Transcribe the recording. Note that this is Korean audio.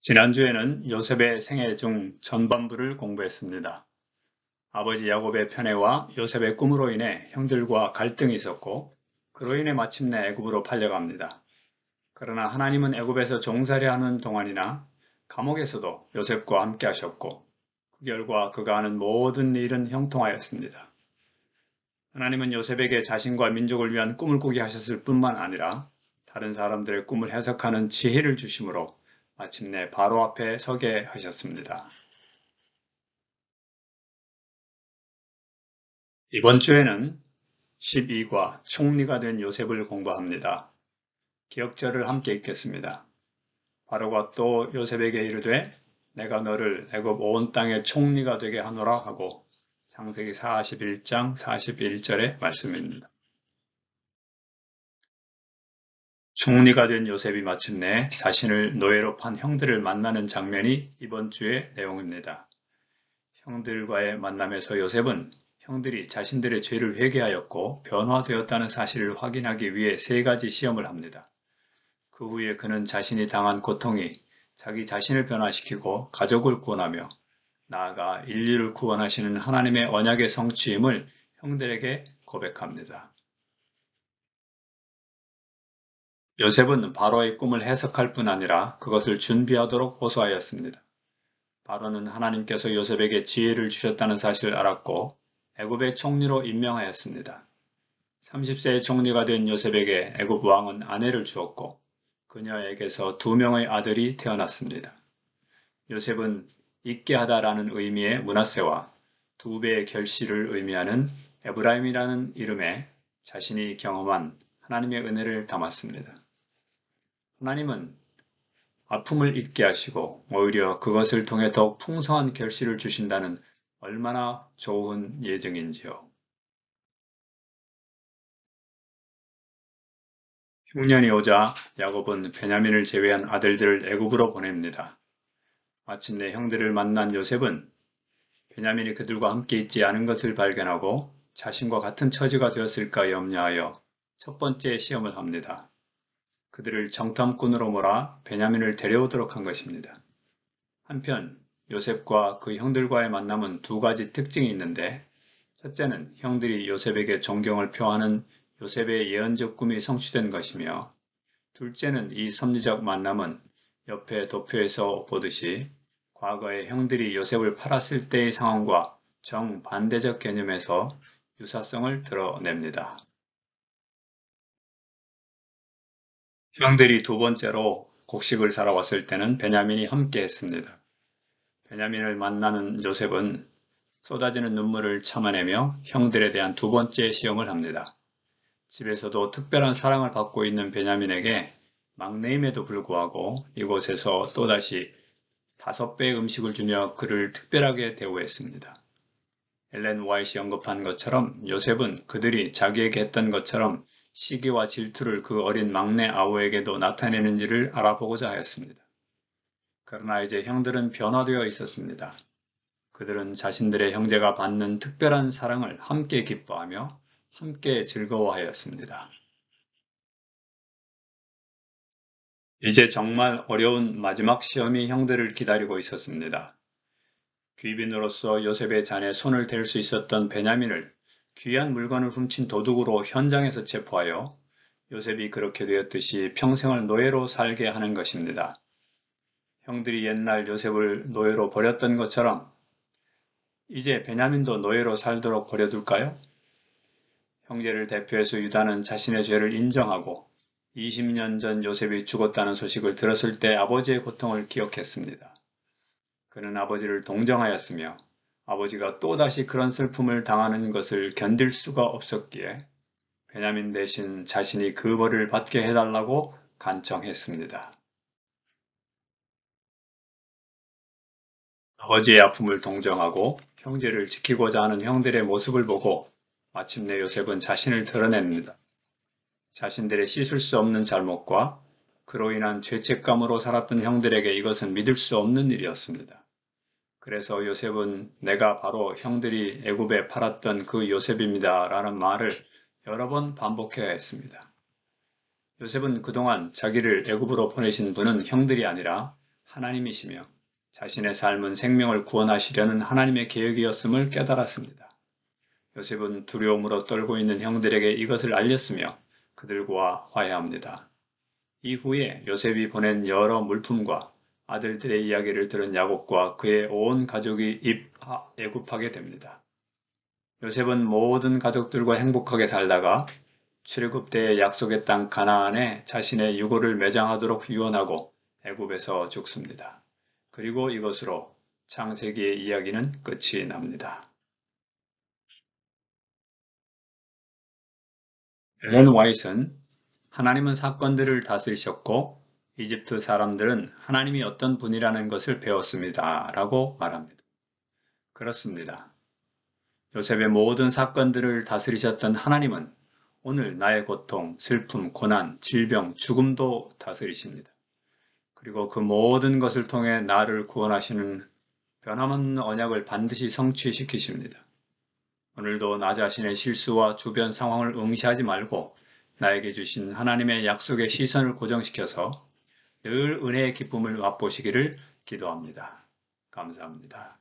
지난주에는 요셉의 생애 중 전반부를 공부했습니다. 아버지 야곱의 편애와 요셉의 꿈으로 인해 형들과 갈등이 있었고 그로 인해 마침내 애굽으로 팔려갑니다. 그러나 하나님은 애굽에서 종살이 하는 동안이나 감옥에서도 요셉과 함께 하셨고 그 결과 그가 하는 모든 일은 형통하였습니다. 하나님은 요셉에게 자신과 민족을 위한 꿈을 꾸게 하셨을 뿐만 아니라 다른 사람들의 꿈을 해석하는 지혜를 주심으로 마침내 바로 앞에 서게 하셨습니다. 이번 주에는 12과 총리가 된 요셉을 공부합니다. 기억절을 함께 읽겠습니다. 바로가 또 요셉에게 이르되 내가 너를 애굽 온 땅의 총리가 되게 하노라 하고 창세기 41장 41절의 말씀입니다. 총리가 된 요셉이 마침내 자신을 노예로 판 형들을 만나는 장면이 이번 주의 내용입니다. 형들과의 만남에서 요셉은 형들이 자신들의 죄를 회개하였고 변화되었다는 사실을 확인하기 위해 세 가지 시험을 합니다. 그 후에 그는 자신이 당한 고통이 자기 자신을 변화시키고 가족을 구원하며 나아가 인류를 구원하시는 하나님의 언약의 성취임을 형들에게 고백합니다. 요셉은 바로의 꿈을 해석할 뿐 아니라 그것을 준비하도록 호소하였습니다. 바로는 하나님께서 요셉에게 지혜를 주셨다는 사실을 알았고 애굽의 총리로 임명하였습니다. 30세의 총리가 된 요셉에게 애굽 왕은 아내를 주었고 그녀에게서 2명의 아들이 태어났습니다. 요셉은 있게 하다라는 의미의 므낫세와 2배의 결실을 의미하는 에브라임이라는 이름에 자신이 경험한 하나님의 은혜를 담았습니다. 하나님은 아픔을 잊게 하시고 오히려 그것을 통해 더욱 풍성한 결실을 주신다는 얼마나 좋은 예증인지요. 흉년이 오자 야곱은 베냐민을 제외한 아들들을 애굽으로 보냅니다. 마침내 형들을 만난 요셉은 베냐민이 그들과 함께 있지 않은 것을 발견하고 자신과 같은 처지가 되었을까 염려하여 첫 번째 시험을 합니다. 그들을 정탐꾼으로 몰아 베냐민을 데려오도록 한 것입니다. 한편 요셉과 그 형들과의 만남은 2가지 특징이 있는데 첫째는 형들이 요셉에게 존경을 표하는 요셉의 예언적 꿈이 성취된 것이며 둘째는 이 섭리적 만남은 옆에 도표에서 보듯이 과거에 형들이 요셉을 팔았을 때의 상황과 정반대적 개념에서 유사성을 드러냅니다. 형들이 2번째로 곡식을 사러 왔을 때는 베냐민이 함께 했습니다. 베냐민을 만나는 요셉은 쏟아지는 눈물을 참아내며 형들에 대한 2번째 시험을 합니다. 집에서도 특별한 사랑을 받고 있는 베냐민에게 막내임에도 불구하고 이곳에서 또다시 5배의 음식을 주며 그를 특별하게 대우했습니다. 엘렌 와이트이 언급한 것처럼 요셉은 그들이 자기에게 했던 것처럼 시기와 질투를 그 어린 막내 아우에게도 나타내는지를 알아보고자 하였습니다. 그러나 이제 형들은 변화되어 있었습니다. 그들은 자신들의 형제가 받는 특별한 사랑을 함께 기뻐하며 함께 즐거워하였습니다. 이제 정말 어려운 마지막 시험이 형들을 기다리고 있었습니다. 귀빈으로서 요셉의 잔에 손을 댈 수 있었던 베냐민을 귀한 물건을 훔친 도둑으로 현장에서 체포하여 요셉이 그렇게 되었듯이 평생을 노예로 살게 하는 것입니다. 형들이 옛날 요셉을 노예로 버렸던 것처럼 이제 베냐민도 노예로 살도록 버려둘까요? 형제를 대표해서 유다는 자신의 죄를 인정하고 20년 전 요셉이 죽었다는 소식을 들었을 때 아버지의 고통을 기억했습니다. 그는 아버지를 동정하였으며 아버지가 또다시 그런 슬픔을 당하는 것을 견딜 수가 없었기에 베냐민 대신 자신이 그 벌을 받게 해달라고 간청했습니다. 아버지의 아픔을 동정하고 형제를 지키고자 하는 형들의 모습을 보고 마침내 요셉은 자신을 드러냅니다. 자신들의 씻을 수 없는 잘못과 그로 인한 죄책감으로 살았던 형들에게 이것은 믿을 수 없는 일이었습니다. 그래서 요셉은 내가 바로 형들이 애굽에 팔았던 그 요셉입니다 라는 말을 여러 번 반복해야 했습니다. 요셉은 그동안 자기를 애굽으로 보내신 분은 형들이 아니라 하나님이시며 자신의 삶은 생명을 구원하시려는 하나님의 계획이었음을 깨달았습니다. 요셉은 두려움으로 떨고 있는 형들에게 이것을 알렸으며 그들과 화해합니다. 이후에 요셉이 보낸 여러 물품과 아들들의 이야기를 들은 야곱과 그의 온 가족이 애굽하게 됩니다. 요셉은 모든 가족들과 행복하게 살다가 출애굽 때에 약속의 땅 가나안에 자신의 유고를 매장하도록 유언하고 애굽에서 죽습니다. 그리고 이것으로 창세기의 이야기는 끝이 납니다. 엘렌 화이트는 하나님은 사건들을 다스리셨고 이집트 사람들은 하나님이 어떤 분이라는 것을 배웠습니다. 라고 말합니다. 그렇습니다. 요셉의 모든 사건들을 다스리셨던 하나님은 오늘 나의 고통, 슬픔, 고난, 질병, 죽음도 다스리십니다. 그리고 그 모든 것을 통해 나를 구원하시는 변함없는 언약을 반드시 성취시키십니다. 오늘도 나 자신의 실수와 주변 상황을 응시하지 말고 나에게 주신 하나님의 약속의 시선을 고정시켜서 늘 은혜의 기쁨을 맛보시기를 기도합니다. 감사합니다.